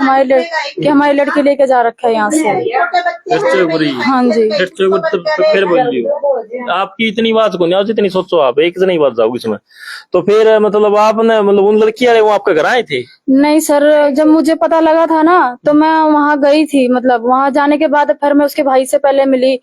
हमारी लड़की लेके जा रखा है यहाँ से। हाँ जी। फिर बोलिए, आपकी इतनी बात को नहीं, जितनी सोचो आप एक नहीं बात जाओगे इसमें। तो फिर मतलब आपने मतलब उन लड़की वाले वो आपके घर आए थे? नहीं सर, जब मुझे पता लगा था ना तो मैं वहाँ गई थी। मतलब वहाँ जाने के बाद फिर मैं उसके भाई से पहले मिली।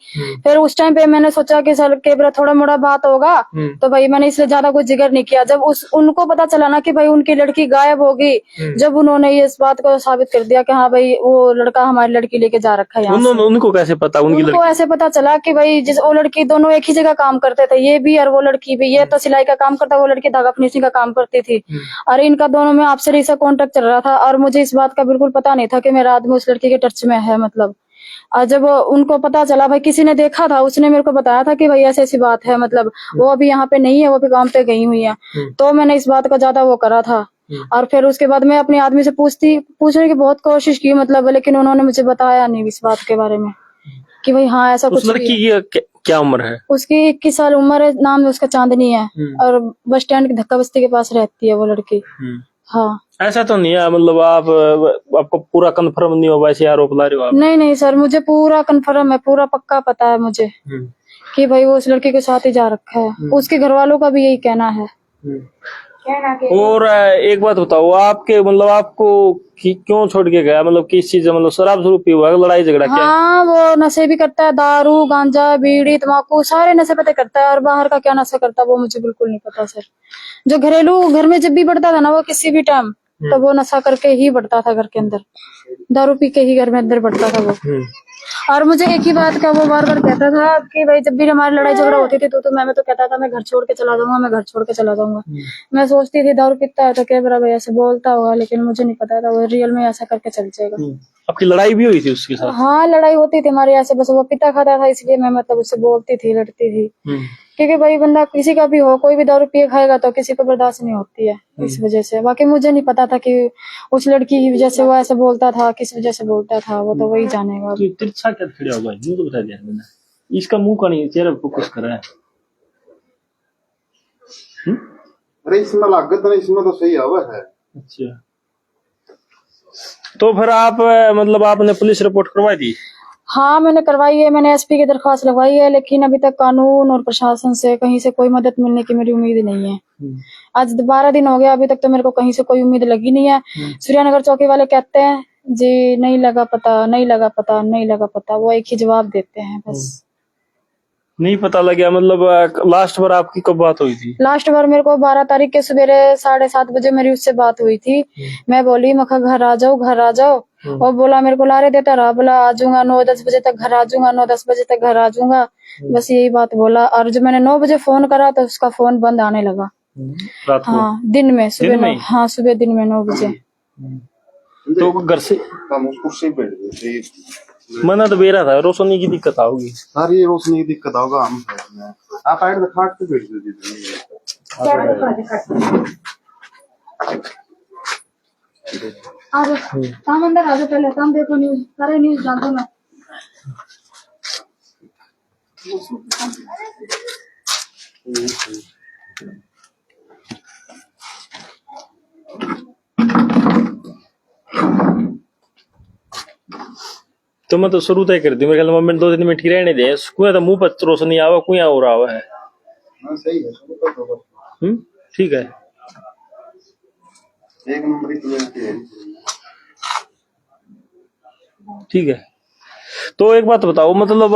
फिर उस टाइम पे मैंने सोचा कि सर के थोड़ा मोड़ा बात होगा, तो भाई मैंने इसलिए ज्यादा कुछ जिक्र नहीं किया। जब उनको पता चला ना कि भाई उनकी लड़की गायब होगी, जब उन्होंने ये इस बात को साबित कर दिया कि हाँ भाई वो लड़का हमारी लड़की लेके जा रखा है यहाँ से। उनको कैसे पता? उनको ऐसे पता चला कि भाई जिस वो लड़की दोनों एक ही जगह काम करते थे, ये भी और वो लड़की भी। ये तो सिलाई का काम करता, वो लड़की धागा फिनिशिंग का काम करती थी। और इनका दोनों में आपसे ऐसा कॉन्टेक्ट चल रहा था और मुझे इस बात का बिल्कुल पता नहीं था कि मेरा आदमी उस लड़की के टच में है। मतलब और जब उनको पता चला, भाई किसी ने देखा था, उसने मेरे को बताया था कि भाई ऐसी ऐसी बात है, मतलब वो अभी यहाँ पे नहीं है, वो भी काम पे गई हुई है। तो मैंने इस बात का ज्यादा वो करा था। और फिर उसके बाद मैं अपने आदमी से पूछने की बहुत कोशिश की, मतलब, लेकिन उन्होंने मुझे बताया नहीं इस बात के बारे में कि भाई हाँ ऐसा कुछ। लड़की की क्या उम्र है? उसकी 21 साल उम्र है। नाम उसका चांदनी है और बस स्टैंड की धक्का बस्ती के पास रहती है वो लड़की। हाँ। ऐसा तो नहीं है मतलब आपको पूरा कंफर्म नहीं हो वैसे आरोप ला रहे हो आप? नहीं सर, मुझे पूरा कंफर्म है, पूरा पक्का पता है मुझे कि भाई वो उस लड़की के साथ ही जा रखा है। उसके घर वालों का भी यही कहना है। और एक बात बताओ, आपके मतलब आपको क्यों छोड़ के गया? मतलब किस चीज, मतलब शराब शुरू पी हुआ, लड़ाई झगड़ा? हाँ, वो नशे भी करता है, दारू गांजा बीड़ी तम्बाकू सारे नशे पते करता है। और बाहर का क्या नशा करता है वो मुझे बिल्कुल नहीं पता सर। जो घरेलू घर में जब भी बढ़ता था ना वो किसी भी टाइम, तो वो नशा करके ही बढ़ता था घर के अंदर, दारू पी के ही घर में अंदर बढ़ता था वो। और मुझे एक ही बात का वो बार बार कहता था कि भाई जब भी हमारी लड़ाई झगड़ा होती थी तो मैं तो कहता था मैं घर छोड़ के चला जाऊंगा, मैं घर छोड़ के चला जाऊंगा। मैं सोचती थी दारू पीता है तो क्या बड़ा भाई ऐसे बोलता होगा, लेकिन मुझे नहीं पता था वो रियल में ऐसा करके चल जाएगा। आपकी लड़ाई भी हुई थी उसके साथ? हाँ, लड़ाई होती थी हमारी ऐसे, बस वो पीता खाता था इसलिए मैं मतलब उससे बोलती थी, लड़ती थी। क्योंकि भाई बंदा किसी का भी हो, कोई भी दारू पिए खाएगा तो किसी को बर्दाश्त नहीं होती है, इस वजह से। बाकी मुझे नहीं पता था कि उस लड़की की वजह से वो ऐसे बोलता था, किस वजह से बोलता था, वो तो वही जानेगा। तिरछा क्या खड़ा होगा ये तो बता दिया मैंने। इसका मुंह का नहीं, चेहरे पर फोकस कर रहा है। अरे इसमें लागत नहीं, इसमें तो सही आवा है। अच्छा, तो फिर आप मतलब आपने पुलिस रिपोर्ट करवाई थी? हाँ मैंने करवाई है, मैंने एसपी की दरख्वास्त लगवाई है, लेकिन अभी तक कानून और प्रशासन से कहीं से कोई मदद मिलने की मेरी उम्मीद नहीं है। आज 12 दिन हो गया, अभी तक तो मेरे को कहीं से कोई उम्मीद लगी नहीं है। सूर्यनगर चौकी वाले कहते हैं जी नहीं लगा पता, नहीं लगा पता, नहीं लगा पता, वो एक ही जवाब देते हैं बस। नहीं पता लगा मतलब लास्ट बार आपकी कब बात हुई थी? लास्ट बार मेरे को 12 तारीख के सवेरे 7:30 बजे मेरी उससे बात हुई थी। मैं बोली मखा घर आ जाओ, घर आ जाओ। और बोला मेरे को लारे देता रहा, बोला आ जाऊंगा 9-10 बजे तक घर आ जाऊंगा, 9-10 बजे तक घर आ जाऊंगा, बस यही बात बोला। और जब मैंने 9 बजे फोन करा तो उसका फोन बंद आने लगा। हाँ दिन में, सुबह हाँ सुबह दिन में 9 बजे। तो घर से मना तो बेरा था, रोशनी की दिक्कत होगी। सारी रोशनी की दिक्कत होगा। हम आप आए तो खाट पे बैठ दीजिए। काम अंदर आ जाओ, पहले काम देखो, न्यूज सारे न्यूज डाल दो। मैं तो मैं तो शुरू तय कर दी, मेरे ख्याल में 2-3 मिनट की रहने दे। कुएं तो मुंह पर रोशनी आवा, कुएं हो रहा है। हाँ सही है, ठीक है, एक नंबर की ठीक है। तो एक बात बताओ, मतलब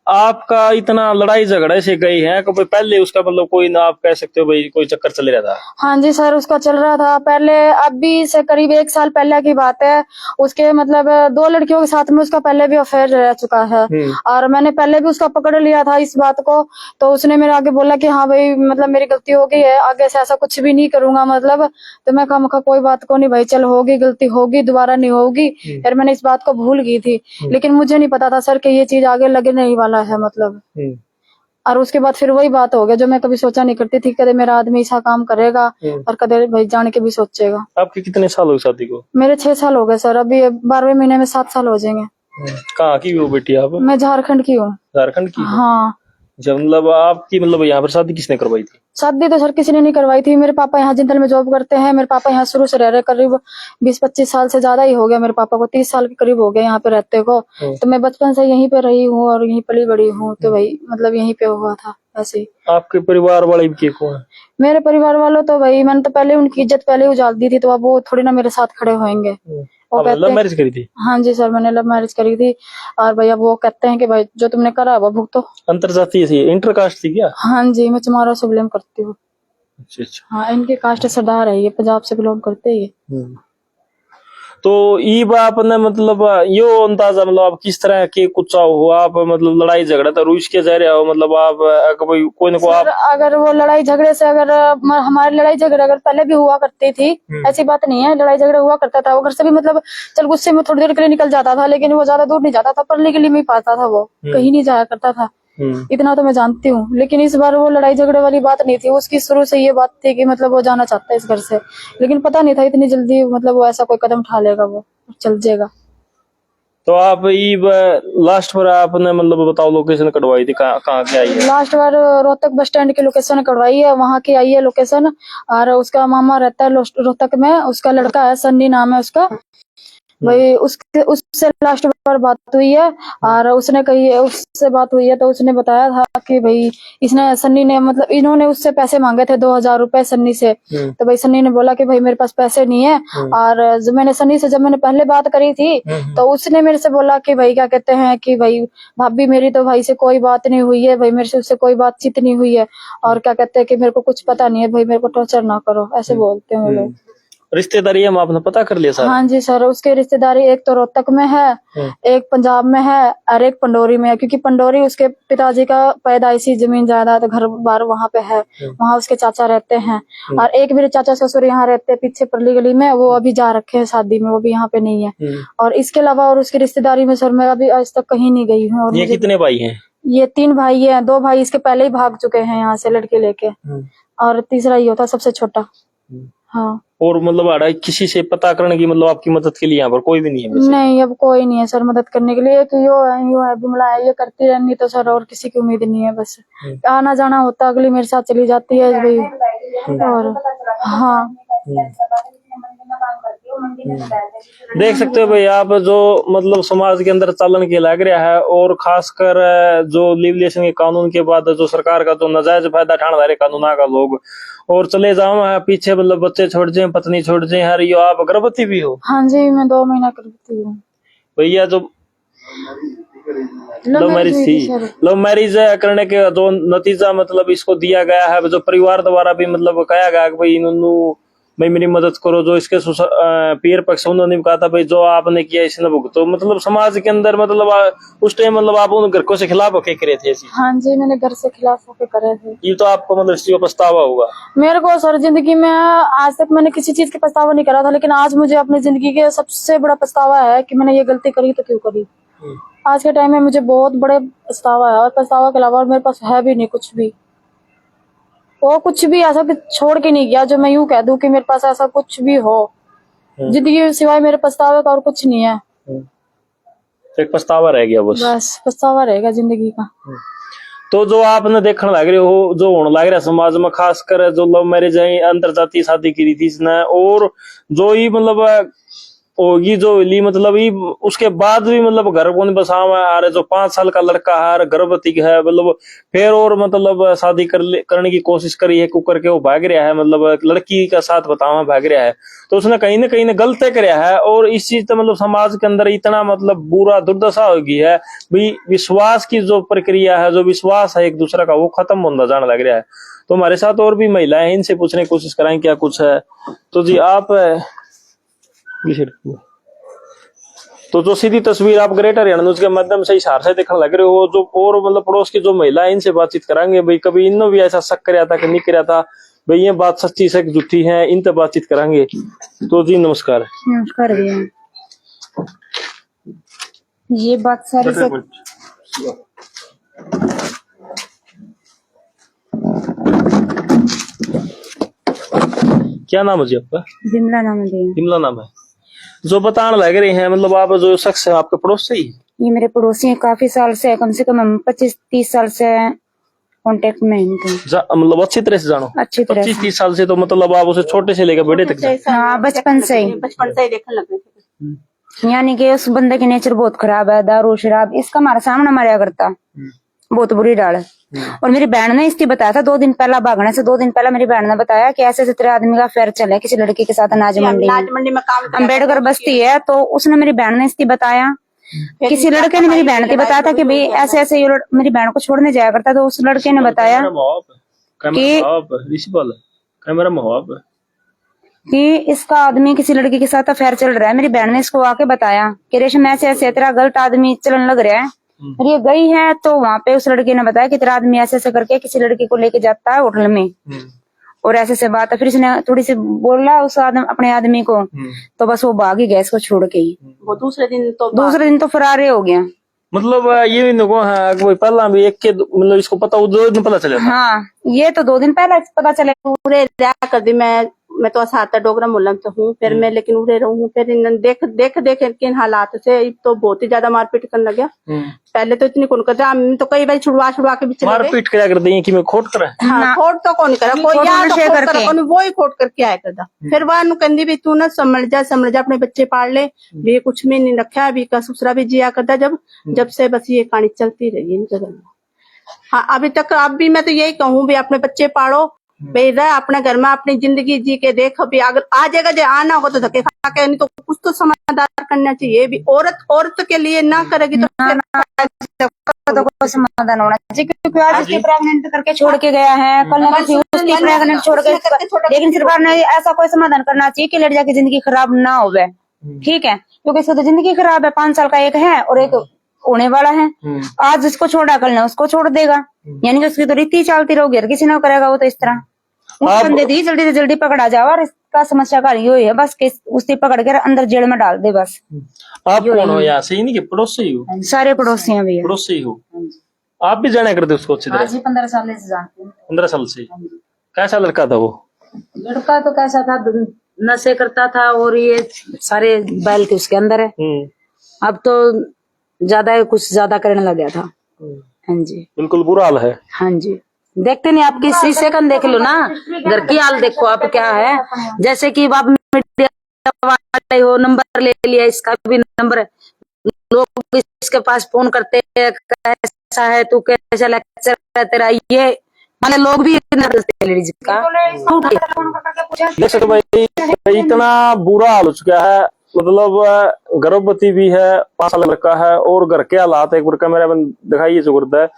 आपका इतना लड़ाई झगड़े से गई है, कभी पहले उसका मतलब कोई ना आप कह सकते हो भाई कोई चक्कर चल रहा था? हाँ जी सर, उसका चल रहा था पहले, अभी से करीब 1 साल पहले की बात है। उसके मतलब 2 लड़कियों के साथ में उसका पहले भी अफेयर रह चुका है। और मैंने पहले भी उसका पकड़ लिया था इस बात को, तो उसने मेरे आगे बोला कि हाँ भाई मतलब मेरी गलती हो गई है, आगे से ऐसा कुछ भी नहीं करूंगा। मतलब तो मैं कहा कोई बात को नहीं भाई, चल होगी गलती, होगी दोबारा नहीं होगी। फिर मैंने इस बात को भूल गई थी, लेकिन मुझे नहीं पता था सर कि ये चीज आगे लगे नहीं वाला है मतलब। और उसके बाद फिर वही बात हो गया जो मैं कभी सोचा नहीं करती थी, कदे मेरा आदमी ऐसा काम करेगा और कदे भाई जान के भी सोचेगा। आपके कितने साल हो शादी को? मेरे 6 साल हो गए सर, अभी 12वें महीने में 7 साल हो जाएंगे। कहाँ की वो बेटी आप? मैं झारखंड की हूँ। झारखंड की? हाँ। जब मतलब आपकी मतलब यहाँ पर शादी किसने करवाई थी? शादी तो सर किसी ने नहीं करवाई थी। मेरे पापा यहाँ जिंदल में जॉब करते हैं। मेरे पापा यहाँ शुरू से रह रहे, करीब 20-25 साल से ज्यादा ही हो गया मेरे पापा को, 30 साल के करीब हो गए यहाँ पे रहते को। तो मैं बचपन से यहीं पे रही हूँ और यहीं पली बड़ी हूँ, तो भाई मतलब यहीं पे हुआ था ऐसे ही। आपके परिवार वाले भी कौन है? मेरे परिवार वालों तो भाई मैंने तो पहले उनकी इज्जत पहले उजाड़ दी थी, तो अब वो थोड़ी ना मेरे साथ खड़े होंगे। वो आप कहते लव हैं, मैरिज करी थी? हाँ जी सर, मैंने लव मैरिज करी थी। और भैया वो कहते हैं कि भाई जो तुमने करा वो भुगतो। अंतरजातीय थी, इंटरकास्ट थी क्या? हाँ जी, मैं चमारों से बिलोंग करती हूँ। अच्छा अच्छा। हाँ, इनकी कास्ट सरदार है, ये पंजाब से बिलोंग करते ही है। तो ई आपने मतलब यो अंदाजा मतलब आप किस तरह के कुछ हो, आप मतलब लड़ाई झगड़ा तो रूस के जा रहे हो, मतलब आप कोई न कोई सर, अगर वो लड़ाई झगड़े से, अगर हमारी लड़ाई झगड़े अगर पहले भी हुआ करती थी, ऐसी बात नहीं है, लड़ाई झगड़ा हुआ करता था। वो घर से भी मतलब चल गुस्से में थोड़ी देर के लिए निकल जाता था, लेकिन वो ज्यादा दूर नहीं जाता था, पढ़ने के लिए नहीं पाता था, वो कहीं नहीं जाया करता था। इतना तो मैं जानती हूँ। लेकिन इस बार वो लड़ाई झगड़े वाली बात नहीं थी, उसकी शुरू से ये बात थी कि मतलब वो जाना चाहता है इस घर से, लेकिन पता नहीं था इतनी जल्दी मतलब वो ऐसा कोई कदम उठा लेगा, वो चल जाएगा। तो आप ई लास्ट पर आपने मतलब बताओ लोकेशन कटवाई थी, कहाँ के आई है? लास्ट बार रोहतक बस स्टैंड की लोकेशन कटवाई है, वहाँ की आई है लोकेशन। और उसका मामा रहता है रोहतक में, उसका लड़का है, सन्नी नाम है उसका। भाई उससे लास्ट बार बात हुई है, और उससे बात हुई है तो उसने बताया था कि भाई सन्नी ने मतलब इन्होंने उससे पैसे मांगे थे 2000 रुपए सन्नी से। तो भाई सन्नी ने बोला कि भाई मेरे पास पैसे नहीं है। और जब मैंने सन्नी से पहले बात करी थी, तो उसने मेरे से बोला कि भाई क्या कहते हैं कि भाई भाभी मेरी तो भाई से कोई बात नहीं हुई है, भाई मेरे से उससे कोई बातचीत नहीं हुई है, और क्या कहते हैं कि मेरे को कुछ पता नहीं है, भाई मेरे को टॉर्चर ना करो, ऐसे बोलते हैं वो लोग। रिश्तेदारी हम आपने पता कर लिया सर? हाँ जी सर, उसके रिश्तेदारी एक तो रोहतक में है, एक पंजाब में है, और एक पंडोरी में है, क्योंकि पंडोरी उसके पिताजी का पैदाइशी जमीन जायदाद घर बार वहाँ पे है, वहाँ उसके चाचा रहते हैं। और एक मेरे चाचा ससुर यहाँ रहते हैं पीछे परली गली में, वो अभी जा रखे हैं शादी में, वो भी यहाँ पे नहीं है। और इसके अलावा और उसकी रिश्तेदारी में सर मैं अभी आज तक कहीं नहीं गई हूँ। और ये कितने भाई हैं? ये 3 भाई हैं, 2 भाई इसके पहले ही भाग चुके हैं यहाँ से लड़के लेके, और तीसरा ये होता सबसे छोटा। हाँ। और मतलब किसी से पता करने की मतलब आपकी मदद के लिए यहाँ पर कोई भी नहीं है वैसे? नहीं, अब कोई नहीं है सर मदद करने के लिए, कि यो है बिमला है, ये करती रहनी, तो सर और किसी की उम्मीद नहीं है। बस आना जाना होता, अगली मेरे साथ चली जाती है भाई। और हाँ, देख सकते हो भाई आप, जो मतलब समाज के अंदर चलन के लग रहा है, और खासकर जो लिव रिलेशन के कानून के बाद जो सरकार का जो नाजायज फायदा उठाने वाले कानून का लोग, और चले जाओ पीछे मतलब बच्चे छोड़ जाए, पत्नी छोड़ जाए, हर यो आप गर्भवती भी हो? हाँ जी, मैं 2 महीना गर्भवती हूँ भैया। जो लव मैरिज थी, लव मैरिज करने के जो नतीजा मतलब इसको दिया गया है, जो परिवार द्वारा भी मतलब कहा गया कि भाई इन्होंने भाई मेरी मदद करो, जो इसके पीर पक्ष उन्होंने भी कहा था भाई जो आपने किया इसने भुगतो। मतलब समाज के अंदर मतलब उस टाइम मतलब आप उन घर को से खिलाफ होके करे थे ऐसी? हाँ जी, मैंने घर से खिलाफ होके करे थे। ये तो आपको मतलब इसी का पछतावा होगा? मेरे को सर जिंदगी में आज तक मैंने किसी चीज के पछतावा नहीं करा था, लेकिन आज मुझे अपनी जिंदगी के सबसे बड़ा पछतावा है कि मैंने ये गलती करी तो क्यों करी। आज के टाइम में मुझे बहुत बड़े पछतावा है, और पछतावा के अलावा मेरे पास है भी नहीं कुछ भी। वो कुछ भी ऐसा छोड़ के नहीं गया जो मैं यूं कह दूं कि मेरे पास ऐसा कुछ भी हो। जिंदगी में सिवाय मेरे पछतावे का और कुछ नहीं है। एक पछतावा रह गया बस पछतावा रहेगा जिंदगी का। तो जो आपने देखने लग रहे हो, जो होने लग रहा है समाज में, खासकर जो लव मैरिज है, अंतरजातीय शादी की थी इसने, और जो ही मतलब होगी जो ली मतलब ही उसके बाद भी मतलब घर को नहीं बसा हुआ है, जो 5 साल का लड़का है, गर्भवती है, मतलब फिर और मतलब शादी करने की कोशिश करी है, कुकर के वो भाग रहा है, मतलब लड़की का साथ बतावा भाग रहा है। तो उसने कहीं ना कहीं गलत कराया है, और इस चीज से मतलब समाज के अंदर इतना मतलब बुरा दुर्दशा हो गई है भाई, विश्वास की जो प्रक्रिया है, जो विश्वास है एक दूसरे का, वो खत्म होता जाने लग रहा है। तो हमारे साथ और भी महिलाएं हैं, इनसे पूछने की कोशिश कराएं क्या कुछ है। तो जी आप तो जो सीधी तस्वीर आप ग्रेटर हरियाणा न्यूज के माध्यम से इशार से देखने लग रहे हो, जो और मतलब पड़ोस की जो महिला है, इनसे बातचीत कराएंगे भाई, कभी इन्हों भी ऐसा शक कराया था कि नहीं कराया था भाई, ये बात सच्ची से झूठी है, इन तक बातचीत कराएंगे। तो जी नमस्कार। नमस्कार भैया। ये बात सारी से क्या नाम है जी आपका? बिमला नाम है। बिमला नाम है। जो बताने लग रहे हैं मतलब आप जो शख्स है आपके पड़ोस से ही? ये मेरे पड़ोसी हैं, काफी साल से, कम से कम 25-30 साल से कांटेक्ट में ही थे, मतलब अच्छी तरह से जानो? अच्छी तरह 25-30 साल से, तो मतलब आप उसे छोटे से लेकर बड़े तक हाँ, बचपन से ही देखने लगे थे। यानी कि उस बंदे की नेचर बहुत खराब है, दारू शराब इसका हमारे सामने मारा करता, बहुत बुरी डाल है। और मेरी बहन ने इसकी बताया था 2 दिन पहला, भागने से 2 दिन पहले मेरी बहन ने बताया कि ऐसे ऐसे तेरे आदमी का अफेयर चले किसी लड़की के साथ अनाज मंडी में काम अम्बेडकर बस्ती है। तो उसने मेरी बहन ने इसकी बताया, किसी लड़के ने मेरी बहन को बताया था कि भाई ऐसे ऐसे ये मेरी बहन को छोड़ने जाया करता। तो उस लड़के ने बताया कि इसका आदमी किसी लड़की के साथ अफेयर चल रहा है। मेरी बहन ने इसको आके बताया कि रेशम ऐसे ऐसे तेरा गलत आदमी चलन लग रहा है। और ये गई है तो वहां पे उस लड़के ने बताया कि तेरा आदमी ऐसे ऐसे करके किसी लड़की को लेके जाता है होटल में, और ऐसे से बात है। फिर इसने थोड़ी सी बोला उस अपने आदमी को, तो बस वो भाग ही गया इसको छोड़ के ही। वो दूसरे दिन तो फरार हो गया। मतलब ये भी नको है कोई पहला भी एक के मतलब इसको पता 2 दिन पता चले? हाँ, ये तो 2 दिन पहले पता चले। पूरे रहा कर दी मैं तो असाता डोगरा मुल्ला तो हूँ, फिर मैं लेकिन उड़े रहूँ। फिर इन देख किन हालात से तो बहुत ही ज्यादा मारपीट करने लगा। पहले तो इतनी कौन करता, हम तो कई बार छुड़वा के भी मारपीट क्या कर दी कि मैं खोट करे? हाँ, खोट तो कौन करा, कोई या तो खोट करा, कौन वो ही खोट करके आया करता। फिर वह कहती भी तू ना समझ जा अपने बच्चे पाल ले भी, कुछ में नहीं रखा अभी का ससुरा भी जिया करता। जब से बस ये कहानी चलती रही इनके घर में। हाँ, अभी तक अब भी मैं तो यही कहूँ भी अपने बच्चे पालो भाई, रह अपने घर में अपनी जिंदगी जी के देख। अभी अगर आ जाएगा जो आना होगा तो धक्के खा के, नहीं तो कुछ तो समाधान करना चाहिए। भी औरत के लिए ना करेगी तो कोई समाधान होना चाहिए, क्योंकि आज उसकी प्रेग्नेंट करके छोड़ के गया है, कल उसकी प्रेग्नेंट छोड़ के। लेकिन सरकार ने ऐसा कोई समाधान करना चाहिए कि लड़कियों की जिंदगी खराब ना हो। ठीक है, क्योंकि इसकी तो जिंदगी खराब है, 5 साल का एक है और एक होने वाला है। आज इसको छोड़ा कल ना उसको छोड़ देगा, यानी कि उसकी तो रीति चलती रहोगी, हर किसी ने करेगा वो तो इस तरह। उस बंदे दी जल्दी से जल्दी पकड़ा जाओ, और इसका समस्या का ये है बस कि उसकी पकड़ कर अंदर जेल में डाल दे बस। आप कौन हो यहाँ से? नहीं कि पड़ोसी हो? सारे पड़ोसी हैं भैया। पड़ोसी हो आप भी? जाना करते उसको अच्छी तरह? 15 साल से जानते हैं। 15 साल से? कैसा लड़का था वो? लड़का तो कैसा था, नशे करता था और ये सारे बैल थे उसके अंदर है। अब तो कुछ ज्यादा करने लग गया था। हाँ जी, बिल्कुल बुरा हाल है। हाँ जी, देखते नहीं आप किसी सेकंड देख लो ना, घर की हाल देखो आप क्या है। जैसे कि आप मीडिया वाले हो, नंबर ले लिया, इसका भी नंबर है, लोग इसके पास फोन करते हैं कैसा है तू, कैसा लेक्चर है तेरा, ये माने लोग भी लेडीज का देख सकते भाई, इतना बुरा हाल हो चुका है। मतलब गर्भवती भी है, 5 साल लड़का है, और घर के हालात एक बार कैमरा में दिखाइए जो करता है।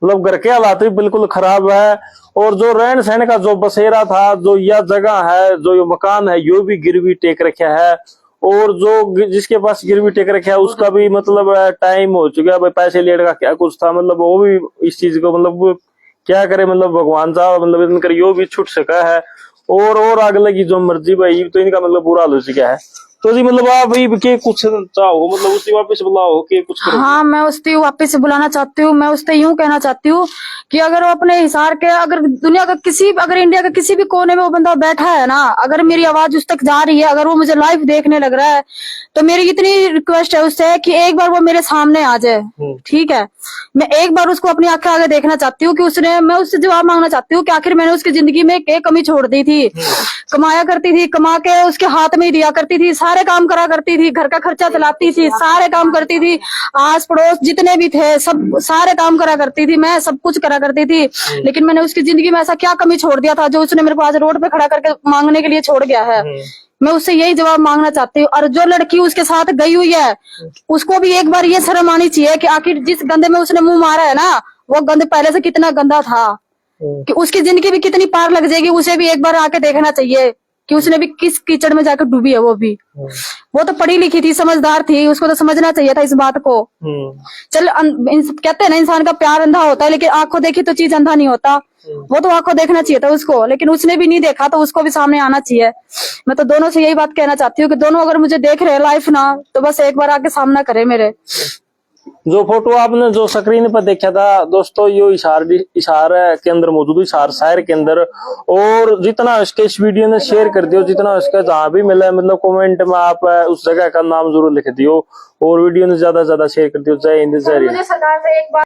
मतलब घर के हालात भी बिल्कुल खराब है, और जो रहन सहन का जो बसेरा था, जो यह जगह है, जो ये मकान है, यो भी गिरवी टेक रखा है। और जो जिसके पास गिरवी टेक रखा है उसका भी मतलब टाइम हो चुका है भाई, पैसे लेने का क्या कुछ था, मतलब वो भी इस चीज को मतलब क्या करे, मतलब भगवान साहब मतलब इनकर यो भी छूट सका है। और आगे लगी जो मर्जी भाई, तो इनका मतलब बुरा हाल हो चुका है। तो जी मतलब आप भाई के कुछ चाहो, मतलब उससे वापस बुलाओ के कुछ करो? हाँ, मैं उससे वापस से बुलाना चाहती हूँ। मैं उससे यूं कहना चाहती हूँ कि अगर वो अपने हिसार के, अगर दुनिया का अगर इंडिया के किसी भी कोने में वो बंदा बैठा है ना, अगर मेरी आवाज उस तक जा रही है, अगर वो मुझे लाइव देखने लग रहा है, तो मेरी इतनी रिक्वेस्ट है उससे कि एक बार वो मेरे सामने आ जाए। ठीक है, मैं एक बार उसको अपनी आंखें आगे देखना चाहती हूँ कि मैं उससे जवाब मांगना चाहती हूँ कि आखिर मैंने उसकी जिंदगी में क्या कमी छोड़ दी थी। कमाया करती थी, कमा के उसके हाथ में ही दिया करती थी, सारे काम करा करती थी, घर का खर्चा चलाती थी, सारे काम करती थी, आस पड़ोस जितने भी थे सब सारे काम करा करती थी, मैं सब कुछ करा करती थी। लेकिन मैंने उसकी जिंदगी में ऐसा क्या कमी छोड़ दिया था जो उसने मेरे को आज रोड पे खड़ा करके मांगने के लिए छोड़ गया है। मैं उससे यही जवाब मांगना चाहती हूँ। और जो लड़की उसके साथ गई हुई है, उसको भी एक बार ये शर्म आनी चाहिए कि आखिर जिस गंदे में उसने मुंह मारा है ना, वो गंद पहले से कितना गंदा था, कि उसकी जिंदगी भी कितनी पार लग जाएगी, उसे भी एक बार आके देखना चाहिए कि उसने भी किस कीचड़ में जाकर डूबी है। वो तो पढ़ी लिखी थी, समझदार थी, उसको तो समझना चाहिए था इस बात को। चल कहते हैं ना, इंसान का प्यार अंधा होता है, लेकिन आंखों देखी तो चीज अंधा नहीं होता। वो तो आंखों देखना चाहिए था उसको, लेकिन उसने भी नहीं देखा, तो उसको भी सामने आना चाहिए। मैं तो दोनों से यही बात कहना चाहती हूँ कि दोनों अगर मुझे देख रहे लाइफ ना, तो बस एक बार आके सामना करे मेरे। जो फोटो आपने जो स्क्रीन पर देखा था दोस्तों, यो इशार के अंदर मौजूद, इशार शहर के अंदर। और जितना इसके इस वीडियो ने शेयर कर दियो, जितना इसका जहाँ भी मिला है, मतलब कमेंट में आप उस जगह का नाम जरूर लिख दियो, और वीडियो ने ज्यादा से ज्यादा शेयर कर दियो। जय हिंद, जय हिंद।